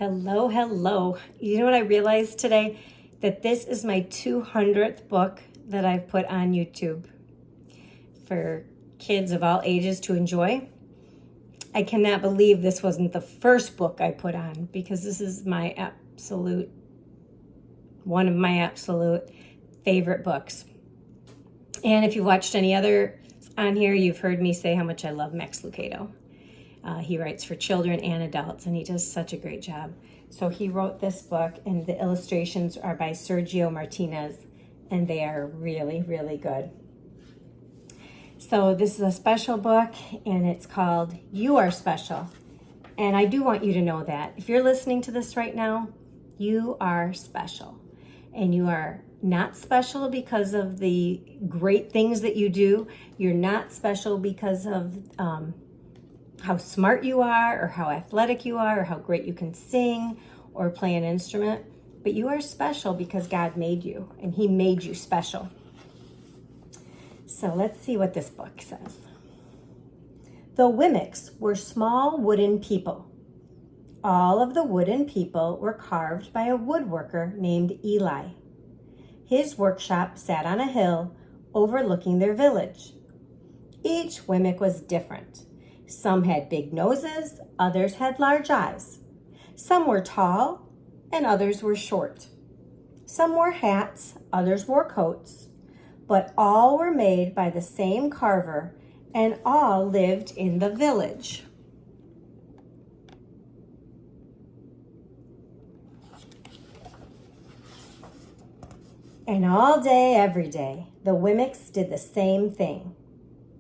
Hello, hello. You know what I realized today? That this is my 200th book that I've put on YouTube for kids of all ages to enjoy. I cannot believe this wasn't the first book I put on because this is one of my absolute favorite books. And if you've watched any other on here, you've heard me say how much I love Max Lucado. He writes for children and adults, and he does such a great job. So he wrote this book, and the illustrations are by Sergio Martinez, and they are really, really good. So this is a special book, and it's called You Are Special. And I do want you to know that. If you're listening to this right now, you are special. And you are not special because of the great things that you do. You're not special because of how smart you are or how athletic you are or how great you can sing or play an instrument. But you are special because God made you, and he made you special. So let's see what this book says. The Wimmicks were small wooden people. All of the wooden people were carved by a woodworker named Eli. His workshop sat on a hill overlooking their village. Each Wimmick was different. Some had big noses, others had large eyes. Some were tall, and others were short. Some wore hats, others wore coats, but all were made by the same carver, and all lived in the village. And all day, every day, the Wimmicks did the same thing.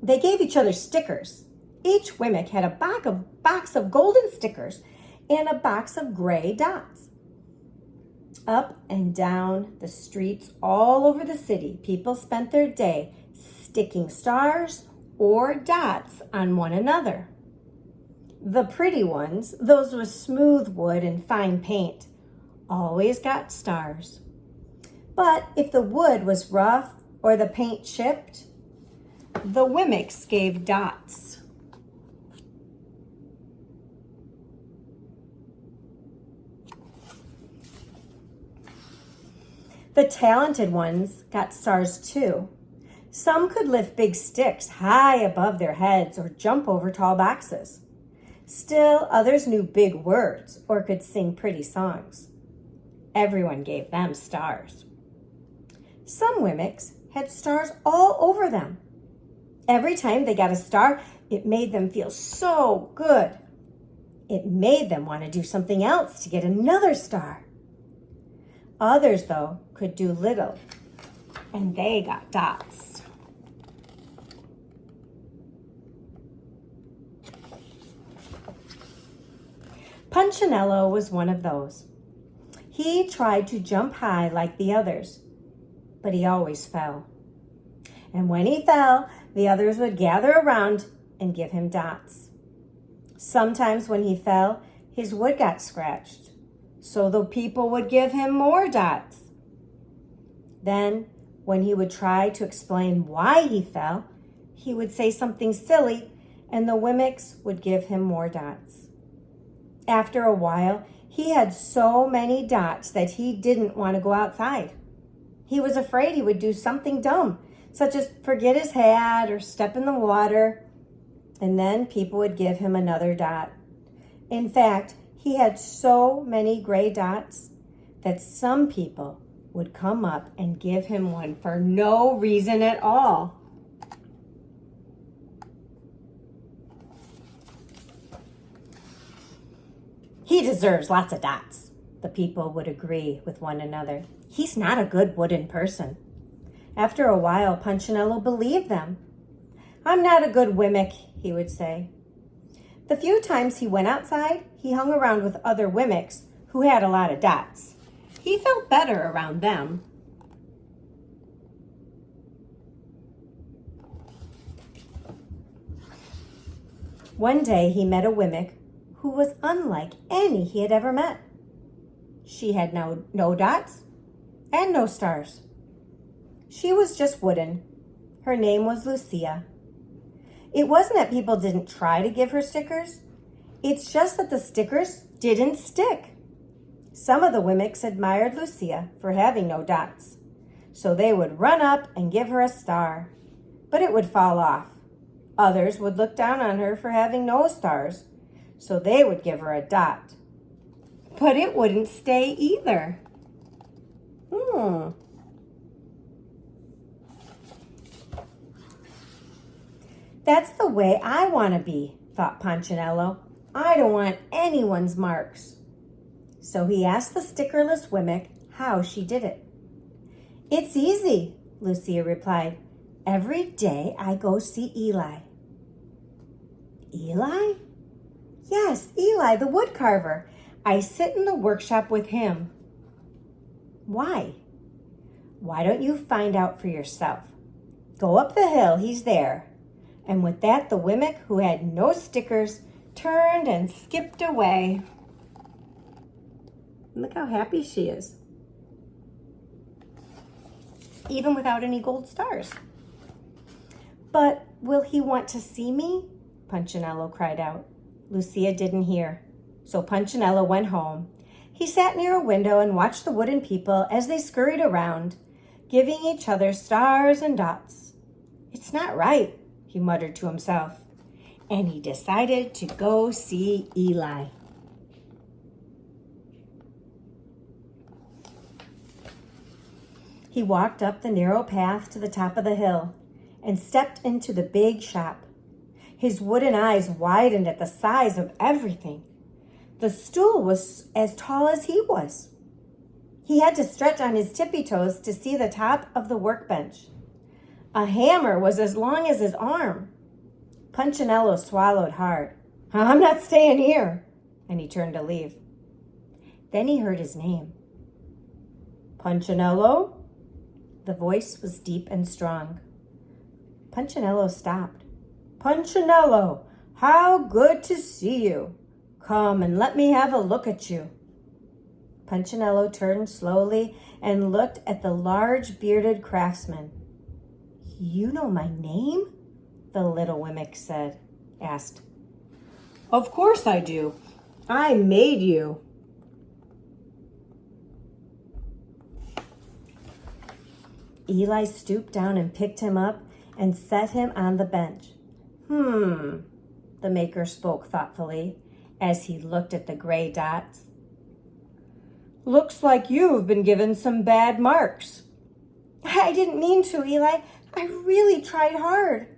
They gave each other stickers. Each Wimmick had a box of golden stickers and a box of gray dots. Up and down the streets all over the city, people spent their day sticking stars or dots on one another. The pretty ones, those with smooth wood and fine paint, always got stars. But if the wood was rough or the paint chipped, the Wimmicks gave dots. The talented ones got stars too. Some could lift big sticks high above their heads or jump over tall boxes. Still, others knew big words or could sing pretty songs. Everyone gave them stars. Some Wimmicks had stars all over them. Every time they got a star, it made them feel so good. It made them want to do something else to get another star. Others, though, could do little, and they got dots. Punchinello was one of those. He tried to jump high like the others, but he always fell. And when he fell, the others would gather around and give him dots. Sometimes when he fell, his wood got scratched, so the people would give him more dots. Then, when he would try to explain why he fell, he would say something silly, and the Wimmicks would give him more dots. After a while, he had so many dots that he didn't want to go outside. He was afraid he would do something dumb, such as forget his hat or step in the water, and then people would give him another dot. In fact, he had so many gray dots that some people would come up and give him one for no reason at all. He deserves lots of dots, the people would agree with one another. He's not a good wooden person. After a while, Punchinello believed them. I'm not a good Wimmick, he would say. The few times he went outside, he hung around with other Wimmicks who had a lot of dots. He felt better around them. One day he met a Wimmick who was unlike any he had ever met. She had no dots and no stars. She was just wooden. Her name was Lucia. It wasn't that people didn't try to give her stickers. It's just that the stickers didn't stick. Some of the Wemmicks admired Lucia for having no dots, so they would run up and give her a star, but it would fall off. Others would look down on her for having no stars, so they would give her a dot, but it wouldn't stay either. That's the way I want to be, thought Punchinello. I don't want anyone's marks. So he asked the stickerless Wemmick how she did it. It's easy, Lucia replied. Every day I go see Eli. Eli? Yes, Eli, the wood carver. I sit in the workshop with him. Why? Why don't you find out for yourself? Go up the hill, he's there. And with that, the Wemmick, who had no stickers, turned and skipped away. Look how happy she is. Even without any gold stars. But will he want to see me? Punchinello cried out. Lucia didn't hear, so Punchinello went home. He sat near a window and watched the wooden people as they scurried around, giving each other stars and dots. It's not right, he muttered to himself, and he decided to go see Eli. He walked up the narrow path to the top of the hill and stepped into the big shop. His wooden eyes widened at the size of everything. The stool was as tall as he was. He had to stretch on his tippy toes to see the top of the workbench. A hammer was as long as his arm. Punchinello swallowed hard. I'm not staying here, and he turned to leave. Then he heard his name. Punchinello? The voice was deep and strong. Punchinello stopped. Punchinello, how good to see you. Come and let me have a look at you. Punchinello turned slowly and looked at the large bearded craftsman. You know my name? The little Wemmick asked. Of course I do. I made you. Eli stooped down and picked him up and set him on the bench. The maker spoke thoughtfully as he looked at the gray dots. Looks like you've been given some bad marks. I didn't mean to, Eli. I really tried hard.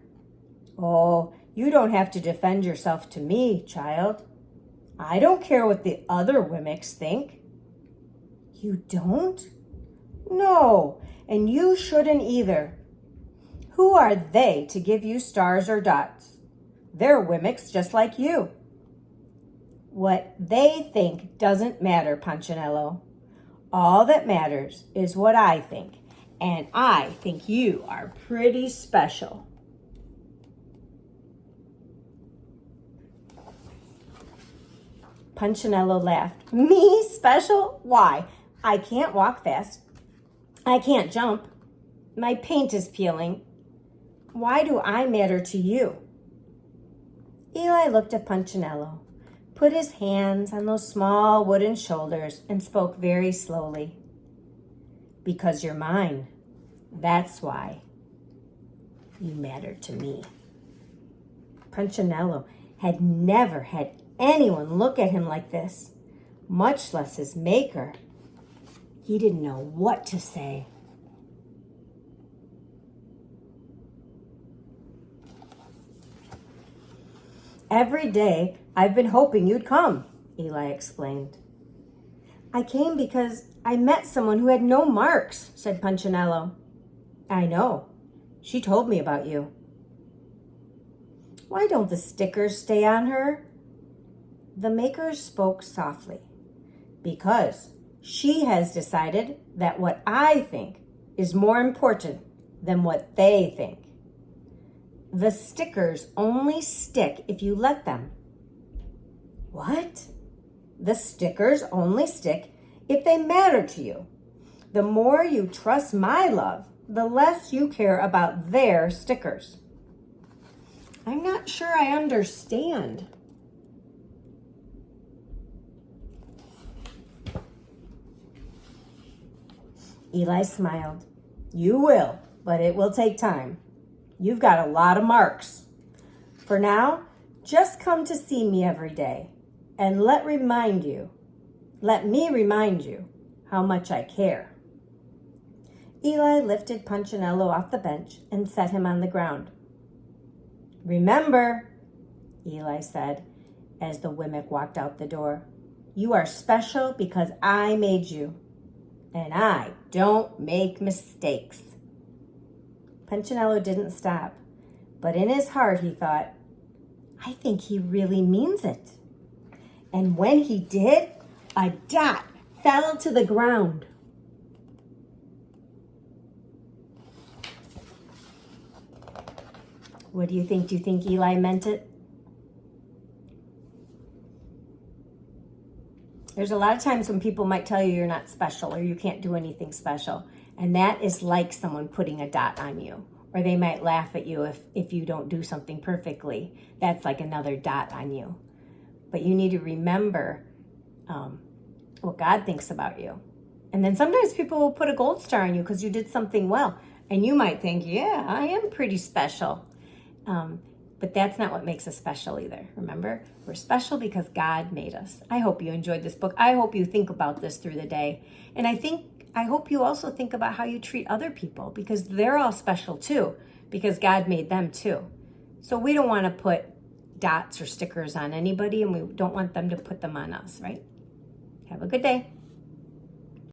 Oh, you don't have to defend yourself to me, child. I don't care what the other Wemmicks think. You don't? No, and you shouldn't either. Who are they to give you stars or dots? They're Wemmicks just like you. What they think doesn't matter, Punchinello. All that matters is what I think, and I think you are pretty special. Punchinello laughed. Me special? Why? I can't walk fast. I can't jump. My paint is peeling. Why do I matter to you? Eli looked at Punchinello, put his hands on those small wooden shoulders, and spoke very slowly. Because you're mine. That's why you matter to me. Punchinello had never had anyone look at him like this, much less his maker. He didn't know what to say. Every day I've been hoping you'd come, Eli explained. I came because I met someone who had no marks, said Punchinello. I know. She told me about you. Why don't the stickers stay on her? The maker spoke softly. Because she has decided that what I think is more important than what they think. The stickers only stick if you let them. What? The stickers only stick if they matter to you. The more you trust my love, the less you care about their stickers. I'm not sure I understand. Eli smiled. You will, but it will take time. You've got a lot of marks. For now, just come to see me every day and let me remind you how much I care. Eli lifted Punchinello off the bench and set him on the ground. Remember, Eli said as the Wemmick walked out the door, you are special because I made you, and I don't make mistakes. Punchinello didn't stop, but in his heart he thought, I think he really means it. And when he did, a dot fell to the ground. What do you think? Do you think Eli meant it? There's a lot of times when people might tell you you're not special or you can't do anything special. And that is like someone putting a dot on you. Or they might laugh at you if you don't do something perfectly. That's like another dot on you. But you need to remember what God thinks about you. And then sometimes people will put a gold star on you because you did something well. And you might think, yeah, I am pretty special. But that's not what makes us special either. Remember, we're special because God made us. I hope you enjoyed this book. I hope you think about this through the day. And I hope you also think about how you treat other people because they're all special too, because God made them too. So we don't want to put dots or stickers on anybody and we don't want them to put them on us, right? Have a good day.